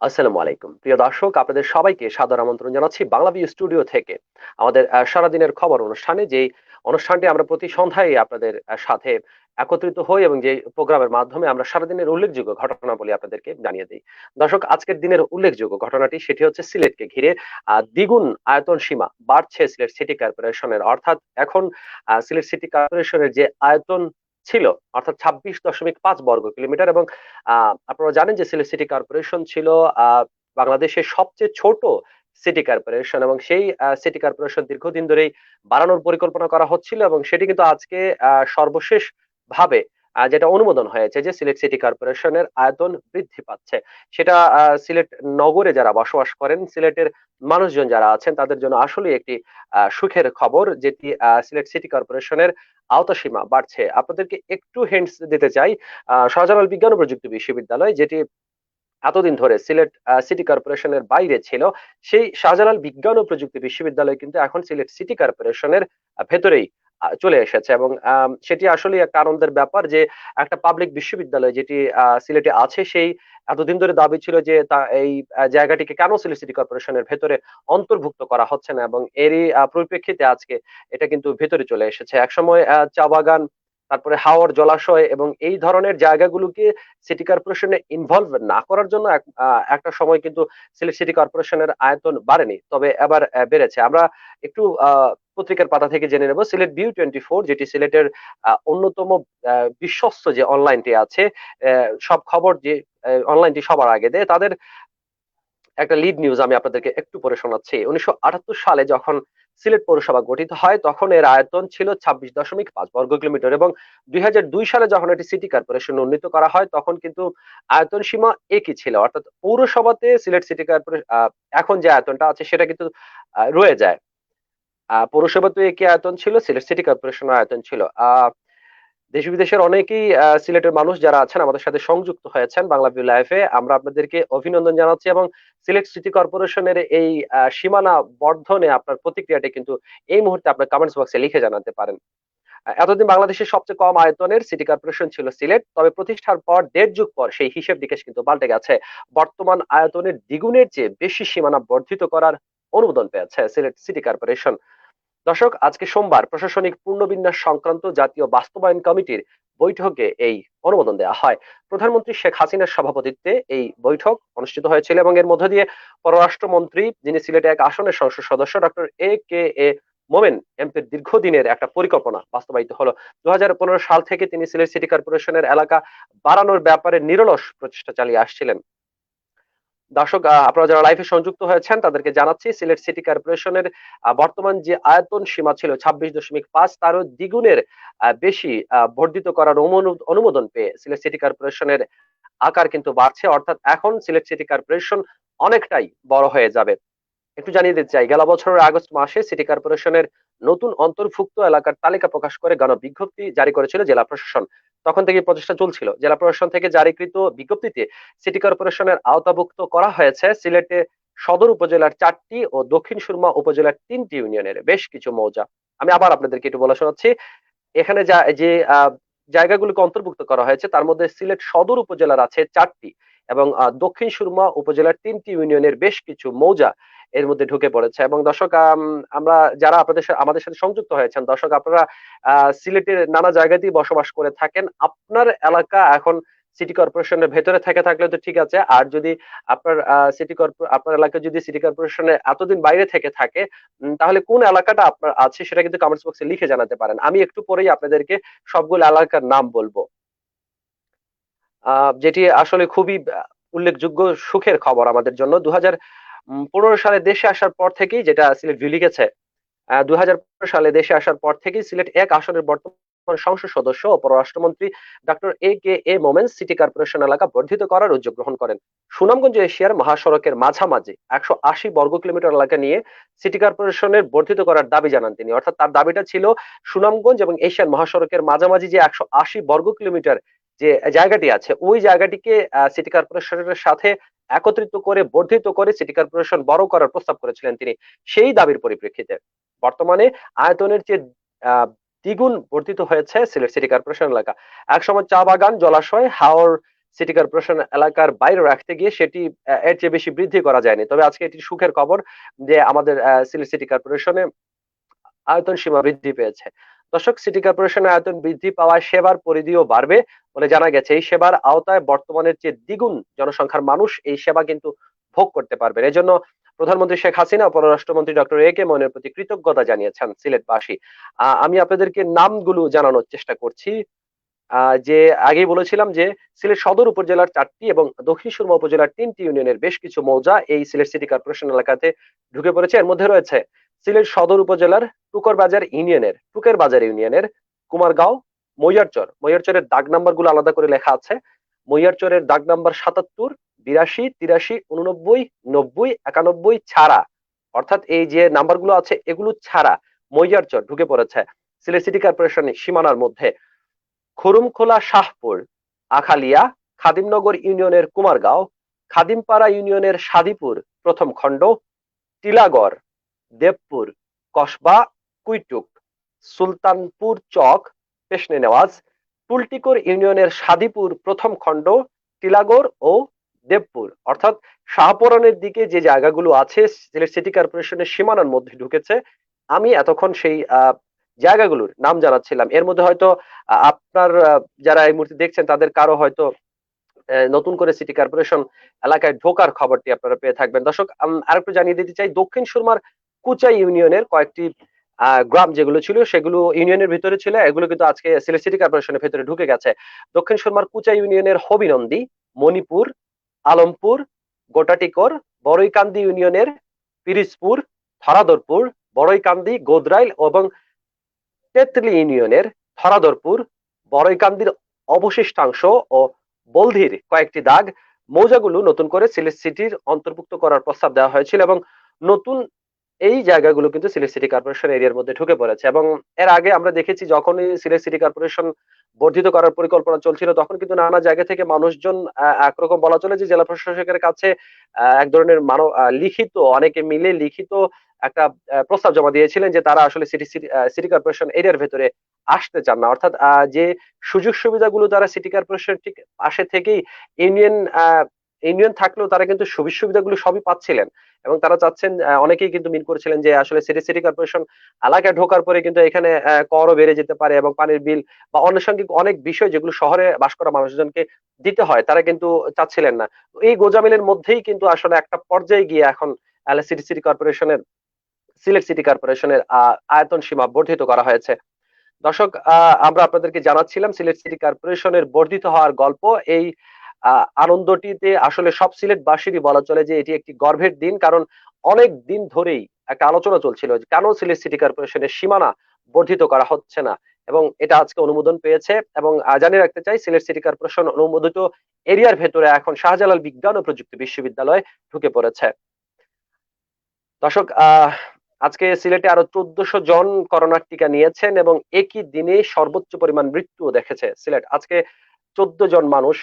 আসসালামু আলাইকুম প্রিয় দর্শক, আপনাদের সবাইকে সাদর আমন্ত্রণ জানাচ্ছি বাংলাভিউ স্টুডিও থেকে আমাদের সারাদিনের খবর অনুষ্ঠানে। যেই অনুষ্ঠানটি আমরা প্রতি সন্ধ্যায় আপনাদের সাথে একত্রিত হই এবং যে প্রোগ্রামের মাধ্যমে আমরা সারাদিনের উল্লেখযোগ্য ঘটনাবলী আপনাদেরকে জানিয়ে দিই। দর্শক, আজকের দিনের উল্লেখযোগ্য ঘটনাটি সেটি হচ্ছে সিলেটকে ঘিরে দ্বিগুণ আয়তন সীমা বাড়ছে সিলেট সিটি কর্পোরেশনের। অর্থাৎ এখন সিলেট সিটি কর্পোরেশনের যে আয়তন ছিল, অর্থাৎ 26.5 বর্গ কিলোমিটার, এবং আপনারা জানেন যে সিলেট সিটি কর্পোরেশন ছিল বাংলাদেশের সবচেয়ে ছোট সিটি কর্পোরেশন, এবং সেই সিটি কর্পোরেশন দীর্ঘদিন ধরেই বাড়ানোর পরিকল্পনা করা হচ্ছিল, এবং সেটি কিন্তু আজকে সর্বশেষ ভাবে যেটা অনুমোদন হয়েছে যে সিলেট সিটি কর্পোরেশনের আয়তন বৃদ্ধি পাচ্ছে। সেটা সিলেট নগরে যারা বসবাস করেন, সিলেটের মানুষজন যারা আছেন, তাদের জন্য আসলে একটি সুখের খবর, যেটি সিলেট সিটি কর্পোরেশনের আওতাসীমা বাড়ছে। আপনাদেরকে একটু হিন্টস দিতে চাই। শাহজালাল বিজ্ঞান ও প্রযুক্তি বিশ্ববিদ্যালয়, যেটি এতদিন ধরে সিলেট সিটি কর্পোরেশনের বাইরে ছিল, সেই শাহজালাল বিজ্ঞান ও প্রযুক্তি বিশ্ববিদ্যালয় কিন্তু এখন সিলেট সিটি কর্পোরেশনের ভেতরেই চলে এসেছে। এবং সেটি আসলে একটা আনন্দের ব্যাপার যে একটা পাবলিক বিশ্ববিদ্যালয় যেটি সিলেটে আছে, সেই এতদিন ধরে দাবি ছিল যে তা এই জায়গাটিকে কেন সিলেট সিটি কর্পোরেশনের ভেতরে অন্তর্ভুক্ত করা হচ্ছে না, এবং এরই পরিপ্রেক্ষিতে আজকে এটা কিন্তু ভেতরে চলে এসেছে। একসময় চা বাগান, তারপরে হাওর জলাশয় এবং এই ধরনের জায়গাগুলোকে সিটি কর্পোরেশনে ইনভলভ না করার জন্য একটা সময় কিন্তু সিলেট সিটি কর্পোরেশনের আয়তন বাড়েনি, তবে এবার বেড়েছে। আমরা একটু পত্রিকার পাতা থেকে জেনে নেব। সিলেট ভিউ 24, যেটি সিলেটের অন্যতম বিশ্বস্ত যে অনলাইনটি আছে, সব খবর যে অনলাইনটি সবার আগে দেয়, তাদের একটা লিড নিউজ আমি আপনাদেরকে একটু পড়ে শোনাচ্ছি। 1978 সালে যখন সিলেট পৌরসভা গঠিত হয়, তখন এর আয়তন ছিল 26.5 বর্গ কিলোমিটার, এবং 2002 সালে যখন এটি সিটি কর্পোরেশন উন্নীত করা হয়, তখন কিন্তু আয়তন সীমা একই ছিল। অর্থাৎ পৌরসভাতে সিলেট সিটি কর্পোরেশন এখন যে আয়তনটা আছে সেটা কিন্তু রয়ে যায়। পৌরসভাতে একই আয়তন ছিল, সিলেট সিটি কর্পোরেশনের আয়তন ছিল। দেশ বিদেশের অনেকেই সিলেটের মানুষ যারা আছেন আমাদের সাথে সংযুক্ত হয়েছেন বাংলাভিউ লাইভে, আমরা আপনাদেরকে অভিনন্দন জানাচ্ছি। এবং সিলেট সিটি কর্পোরেশনের এই সীমানা বর্ধনে আপনার প্রতিক্রিয়াটা কিন্তু এই মুহূর্তে আপনার কমেন্টস বক্সে লিখে জানাতে পারেন। এতদিন বাংলাদেশের সবচেয়ে কম আয়তনের সিটি কর্পোরেশন ছিল সিলেট, তবে প্রতিষ্ঠার পর 1.5 যুগ পর সেই হিসেব নিকেশ কিন্তু পাল্টে গেছে। বর্তমান আয়তনের দ্বিগুণের চেয়ে বেশি সীমানা বর্ধিত করার অনুমোদন পেয়েছে সিলেট সিটি কর্পোরেশন। দর্শক, আজকে সোমবার প্রশাসনিক পুনর্বিন্যাস সংক্রান্ত জাতীয় বাস্তবায়ন কমিটির বৈঠকে এই অনুমোদন দেওয়া হয়। প্রধানমন্ত্রী শেখ হাসিনার সভাপতিত্বে এই বৈঠক অনুষ্ঠিত হয়েছিল, এবং এর মধ্য দিয়ে পররাষ্ট্রমন্ত্রী, যিনি সিলেটে এক আসনের সংসদ সদস্য, ডক্টর এ মোমেন এমপির দীর্ঘদিনের একটা পরিকল্পনা বাস্তবায়িত হলো। 2015 সাল থেকে তিনি সিলেট সিটি কর্পোরেশনের এলাকা বাড়ানোর ব্যাপারে নিরলস প্রচেষ্টা চালিয়ে আসছিলেন। দর্শক, আপনারা যারা লাইভে সংযুক্ত হয়েছেন তাদেরকে জানাচ্ছি, সিলেট সিটি কর্পোরেশনের বর্তমান যে আয়তন সীমা ছিল 26.5, তারও দ্বিগুণের বেশি বর্ধিত করার অনুমোদন পেয়ে সিলেট সিটি কর্পোরেশনের আকার কিন্তু বাড়ছে। অর্থাৎ এখন সিলেট সিটি কর্পোরেশন অনেকটাই বড় হয়ে যাবে। একটু জানিয়ে দিতে চাই, গেল বছরের আগস্ট মাসে সিটি কর্পোরেশনের নতুন অন্তর্ভুক্ত এলাকার তালিকা প্রকাশ করে গণবিজ্ঞপ্তি জারি করেছিল জেলা প্রশাসন। তখন থেকে প্রচেষ্টা চলছিল। জেলা প্রশাসন থেকে জারিকৃত বিজ্ঞপ্তিতে সিটি কর্পোরেশনের আওতাভুক্ত করা হয়েছে সিলেটে সদর উপজেলার 4টি ও দক্ষিণ সুরমা উপজেলার 3টি ইউনিয়নের বেশ কিছু মৌজা। আমি আবার আপনাদেরকে একটু বলে শোনাচ্ছি। এখানে যা যে জায়গাগুলোকে অন্তর্ভুক্ত করা হয়েছে, তার মধ্যে সিলেট সদর উপজেলার আছে 4টি, এবং দক্ষিণ সুরমা উপজেলার 3টি ইউনিয়নের বেশ কিছু মৌজা এর মধ্যে ঢুকে পড়েছে। এবং দর্শক, আমরা যারা আমাদের সাথে সংযুক্ত হয়েছেন, দর্শক আপনারা সিলেটের নানা জায়গাতেই বসবাস করে থাকেন, আপনার এলাকা এখন সিটি কর্পোরেশনের ভেতরে থেকে থাকলে তো ঠিক আছে, আর যদি আপনার আপনার এলাকা যদি সিটি কর্পোরেশনের এতদিন বাইরে থেকে থাকে, তাহলে কোন এলাকাটা আপনার আছে সেটা কিন্তু কমেন্টস বক্সে লিখে জানাতে পারেন। আমি একটু পরেই আপনাদেরকে সবগুলো এলাকার নাম বলবো, যেটি আসলে খুবই উল্লেখযোগ্য সুখের খবর আমাদের জন্য। 2015 সালে দেশে আসার পর থেকেই, যেটা সিলেট ভিউ লিখেছে, 2015 সালে দেশে আসার পর থেকেই সিলেট এক আসনের বর্তমান সংসদ সদস্য ও পররাষ্ট্রমন্ত্রী doctor A Momen city corporation এলাকা বর্ধিত করার উদ্যোগ গ্রহণ করেন। সুনামগঞ্জ এশিয়ার মহাসড়কের মাঝামাঝি 180 বর্গ কিলোমিটার এলাকা নিয়ে সিটি কর্পোরেশনের বর্ধিত করার দাবি জানান তিনি। অর্থাৎ তার দাবিটা ছিল সুনামগঞ্জ এবং এশিয়ার মহাসড়কের মাঝামাঝি যে 180 বর্গ কিলোমিটার যে জায়গাটি আছে, ওই জায়গাটিকে সিটি কর্পোরেশনের সাথে একত্রিত করে বর্ধিত করে সিটি কর্পোরেশন বড় করার প্রস্তাব করেছিলেন তিনি। সেই দাবির পরিপ্রেক্ষিতে বর্তমানে আয়তনের চেয়ে আহ, দ্বিগুণ বর্ধিত হয়েছে সিলেট সিটি কর্পোরেশন এলাকা। একসময় চা বাগান, জলাশয়, হাওর সিটি কর্পোরেশন এলাকার বাইরে রাখতে গিয়ে সেটি এর চেয়ে বেশি বৃদ্ধি করা যায়নি। তবে আজকে এটি সুখের খবর যে আমাদের সিলেট সিটি কর্পোরেশনে আয়তন সীমা বৃদ্ধি পেয়েছে। দর্শক, সিটি কর্পোরেশনের আয়তন বৃদ্ধি পাওয়ায় সেবার পরিধিও বাড়বে বলে জানা গেছে। এই সেবার আওতায় বর্তমানের চেয়ে দ্বিগুণ জনসংখ্যার মানুষ এই সেবা কিন্তু ভোগ করতে পারবেন। এজন্য প্রধানমন্ত্রী শেখ হাসিনা ও পররাষ্ট্রমন্ত্রী ডক্টর এ কে মইনের প্রতি কৃতজ্ঞতা জানিয়েছেন সিলেটবাসী। আমি আপনাদেরকে নামগুলো জানানোর চেষ্টা করছি। যে আগেই বলেছিলাম যে সিলেট সদর উপজেলার 4টি এবং দক্ষিণ সুরমা উপজেলার 3টি ইউনিয়নের বেশ কিছু মৌজা এই সিলেট সিটি কর্পোরেশন এলাকাতে ঢুকে পড়েছে। এর মধ্যে রয়েছে সিলেট সদর উপজেলার টুকের বাজার ইউনিয়নের কুমারগাঁও, মইয়ারচরের দাগ নাম্বার গুলো আলাদা করে লেখা আছে। মইয়ারচরের দাগ নাম্বার 77, 82, 83, 89, 90, 91 ছাড়া, অর্থাৎ এই যে নাম্বার গুলো আছে এগুলো ছাড়া মইয়ারচর ঢুকে পড়েছে সিলেট সিটি কর্পোরেশনের সীমানার মধ্যে। খরুমখোলা, শাহপুর, আখালিয়া, খাদিমনগর ইউনিয়নের কুমারগাঁও, খাদিমপাড়া ইউনিয়নের সাদিপুর প্রথম খণ্ড, টিলাগড়, দেবপুর, কসবা, কুইটুক, সুলতানপুর চক, পেশনে নেওয়াজ, টুলটিকোর ইউনিয়নের সাদিপুর প্রথম খণ্ড, টিলাগড় ও দেবপুর, অর্থাৎ শাহপরানের দিকে যে জায়গাগুলো আছে সিলেট সিটি কর্পোরেশনের সীমানার মধ্যে ঢুকেছে। আমি এতক্ষণ সেই জায়গাগুলোর নাম জানাচ্ছিলাম। এর মধ্যে হয়তো আপনার যারা এই মুহূর্তে দেখছেন তাদের কারো হয়তো নতুন করে সিটি কর্পোরেশন এলাকায় ঢোকার খবরটি আপনারা পেয়ে থাকবেন। দর্শক, আরেকটু জানিয়ে দিতে চাই, দক্ষিণ সুরমার কুচাই ইউনিয়নের কয়েকটি গ্রাম যেগুলো ছিল সেগুলো ইউনিয়নের ভিতরে ছিল, এগুলো কিন্তু আজকে সিলেট সিটি কর্পোরেশনের ভিতরে ঢুকে গেছে। দক্ষিণ সুরমার কুচাই ইউনিয়নের হবিনন্দী, মণিপুর, আলমপুর, গোটাটিকর, বড়ইকান্দি ইউনিয়নের পিরিজপুর, ধরাদরপুর, বড়ইকান্দি, গোদরাইল এবং তেতলি ইউনিয়নের ধরাদরপুর, বড়ইকান্দির অবশিষ্টাংশ ও বলধির কয়েকটি দাগ মৌজাগুলো নতুন করে সিলেট সিটির অন্তর্ভুক্ত করার প্রস্তাব দেওয়া হয়েছিল এবং নতুন এই জায়গাগুলো কিন্তু সিলেট সিটি কর্পোরেশন এরিয়ার মধ্যে ঢুকে পড়েছে। এবং এর আগে আমরা দেখেছি যখনই সিলেট সিটি কর্পোরেশন বর্ধিত করার পরিকল্পনা চলছিল তখন কিন্তু নানা জায়গা থেকে মানুষজন একরকম বলা চলে যে জেলা প্রশাসকের কাছে এক ধরনের মানব লিখিত, অনেকে মিলে লিখিত একটা প্রস্তাব জমা দিয়েছিলেন যে তারা আসলে সিটি কর্পোরেশন এরিয়ার ভেতরে আসতে চান না, অর্থাৎ যে সুযোগ সুবিধাগুলো তারা সিটি কর্পোরেশন ঠিক পাশে থেকেই ইউনিয়ন ইউনিয়ন থাকলেও তারা কিন্তু সুযোগ সুবিধাগুলো সবই পাচ্ছিলেন এবং তারা চাচ্ছেন, অনেকেই কিন্তু মিন করেছিলেন যে আসলে সিটি কর্পোরেশন এলাকায় ঢোকার পরে কিন্তু এখানে করও বেড়ে যেতে পারে এবং পানির বিল বা আনুষঙ্গিক অনেক বিষয় যেগুলো শহরে বাস করা মানুষজনকে দিতে হয় তারা কিন্তু চাচ্ছিলেন না। এই গোজামিলের মধ্যেই কিন্তু আসলে একটা পর্যায়ে গিয়ে এখন সিটি কর্পোরেশনের সিলেট সিটি কর্পোরেশনের আয়তন সীমা বর্ধিত করা হয়েছে। দর্শক, আমরা আপনাদেরকে জানাচ্ছিলাম সিলেট সিটি কর্পোরেশনের বর্ধিত হওয়ার গল্প। এই আনন্দটিতে আসলে সব সিলেটবাসীরই বলা চলে যে এটি একটি গর্বের দিন, কারণ অনেক দিন ধরেই একটা আলোচনা চলছিল যে কেন সিলেট সিটি কর্পোরেশনের সীমানা বর্ধিত করা হচ্ছে না এবং এটা আজকে অনুমোদন পেয়েছে। এবং জানিয়ে রাখতে চাই সিলেট সিটি কর্পোরেশন অনুমোদিত এরিয়ার ভেতরে এখন শাহজালাল বিজ্ঞান ও প্রযুক্তি বিশ্ববিদ্যালয় ঢুকে পড়েছে। দর্শক, আজকে সিলেটে আরো 1400 জন করোনার টিকা নিয়েছেন এবং একই দিনে সর্বোচ্চ পরিমাণ মৃত্যুও দেখেছে সিলেট। আজকে 14 জন মানুষ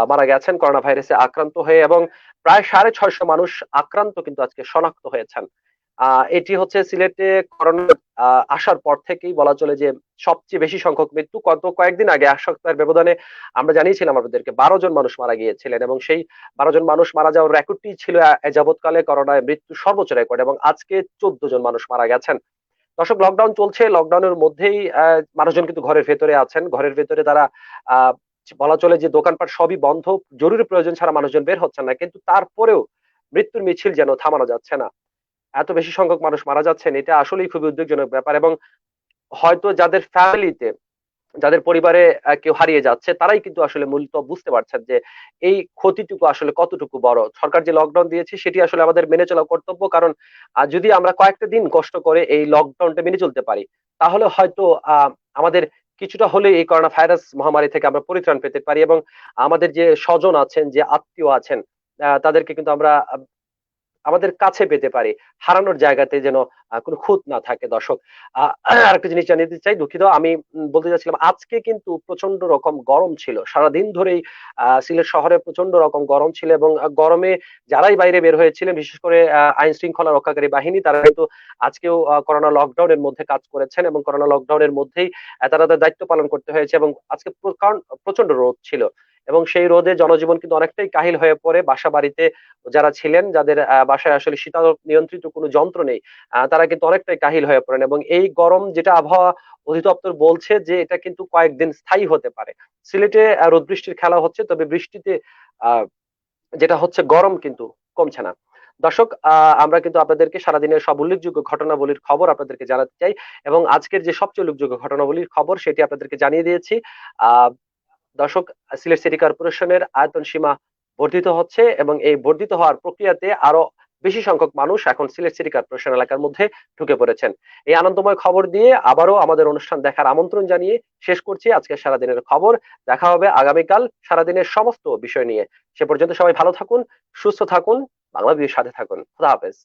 মারা গেছেন করোনা ভাইরাসে আক্রান্ত হয়ে এবং প্রায় 650 মানুষ আক্রান্ত কিন্তু আজকে শনাক্ত হয়েছেন। এটি হচ্ছে সিলেটে করোনা আসার পর থেকেই বলা চলে যে সবচেয়ে বেশি সংখ্যক মৃত্যু। কয়েকদিন আগে এক সপ্তাহের ব্যবধানে আমরা জানিয়েছিলাম আপনাদেরকে 12 জন মানুষ মারা গিয়েছিলেন এবং সেই 12 জন মানুষ মারা যাওয়ার রেকর্ডটি ছিল যাবৎকালে করোনায় মৃত্যু সর্বোচ্চ রেকর্ড এবং আজকে 14 জন মানুষ মারা গেছেন। দর্শক, লকডাউন চলছে, লকডাউনের মধ্যেই মানুষজন কিন্তু ঘরের ভেতরে আছেন, ঘরের ভেতরে তারা বলা চলে যে দোকানপাট সবই বন্ধ, জরুরি প্রয়োজন ছাড়া মানুষজন বের হচ্ছেন না, কিন্তু তারপরেও মৃত্যুর মিছিল যেন থামানো যাচ্ছে না। এত বেশি সংখ্যক মানুষ মারা যাচ্ছেন, এটা আসলেই খুবই উদ্বেগজনক ব্যাপার এবং হয়তো যাদের ফ্যামিলিতে, যাদের পরিবারে কেউ হারিয়ে যাচ্ছে তারাই কিন্তু আসলে মূলত বুঝতে পারছেন যে এই ক্ষতিটুকু আসলে কতটুকু বড়। সরকার যে লকডাউন দিয়েছে সেটি আসলে আমাদের মেনে চলা কর্তব্য, কারণ যদি আমরা কয়েকটা দিন কষ্ট করে এই লকডাউনটা মেনে চলতে পারি তাহলে হয়তো আমাদের কিছুটা হলে এই করোনা ভাইরাস মহামারী থেকে আমরা পরিত্রাণ পেতে পারি এবং আমাদের যে স্বজন আছেন, যে আত্মীয় আছেন, তাদেরকে কিন্তু আমরা আমাদের কাছে পেতে পারি, হারানোর জায়গাতে যেন কোনো খুঁত না থাকে। দর্শক, আরেকটা জিনিস জানিয়ে দিতে চাই, দুঃখিত, আমি বলতে চাচ্ছিলাম আজকে কিন্তু প্রচন্ড রকম গরম ছিল, সারাদিন ধরেই সিলেট শহরে প্রচন্ড রকম গরম ছিল এবং গরমে যারাই বাইরে বের হয়েছিলেন, বিশেষ করে আইন শৃঙ্খলা রক্ষাকারী বাহিনী, তারা কিন্তু আজকেও করোনা লকডাউনের মধ্যে কাজ করেছেন এবং করোনা লকডাউনের মধ্যেই তারা তাদের দায়িত্ব পালন করতে হয়েছে এবং আজকে কারণ প্রচন্ড রোদ ছিল এবং সেই রোদে জনজীবন কিন্তু অনেকটাই কাহিল হয়ে পড়ে। বাসা বাড়িতে যারা ছিলেন, যাদের বাসায় আসলে শীতল নিয়ন্ত্রিত কোনো যন্ত্র নেই, তারা কিন্তু অনেকটাই কাহিল হয়ে পড়েন। এবং এই গরম, যেটা আবহাওয়া অধিদপ্তর বলছে যে এটা কিন্তু কয়েকদিন স্থায়ী হতে পারে। সিলেটে রোদ বৃষ্টির খেলা হচ্ছে, তবে বৃষ্টিতে আহ যেটা হচ্ছে গরম কিন্তু কমছে না। দর্শক, আমরা কিন্তু আপনাদেরকে সারাদিনের সব উল্লেখযোগ্য ঘটনাবলীর খবর আপনাদেরকে জানাতে চাই, এবং আজকের যে সবচেয়ে উল্লেখযোগ্য ঘটনাবলীর খবর সেটি আপনাদেরকে জানিয়ে দিয়েছি। আহ দর্শক, সিলেট সিটি কর্পোরেশনের আয়তন সীমা বর্ধিত হচ্ছে, এবং এই বর্ধিত হওয়ার প্রক্রিয়াতে আরো বেশি সংখ্যক মানুষ এখন সিলেট সিটি কর্পোরেশন এলাকার মধ্যে ঢুকে পড়েছেন। এই আনন্দময় খবর দিয়ে আবারও আমাদের অনুষ্ঠান দেখার আমন্ত্রণ জানিয়ে শেষ করছি আজকের সারাদিনের খবর। দেখা হবে আগামীকাল সারাদিনের সমস্ত বিষয় নিয়ে। সে পর্যন্ত সবাই ভালো থাকুন, সুস্থ থাকুন, বাংলা বিয়ের সাথে থাকুন। খুদা হাফেজ।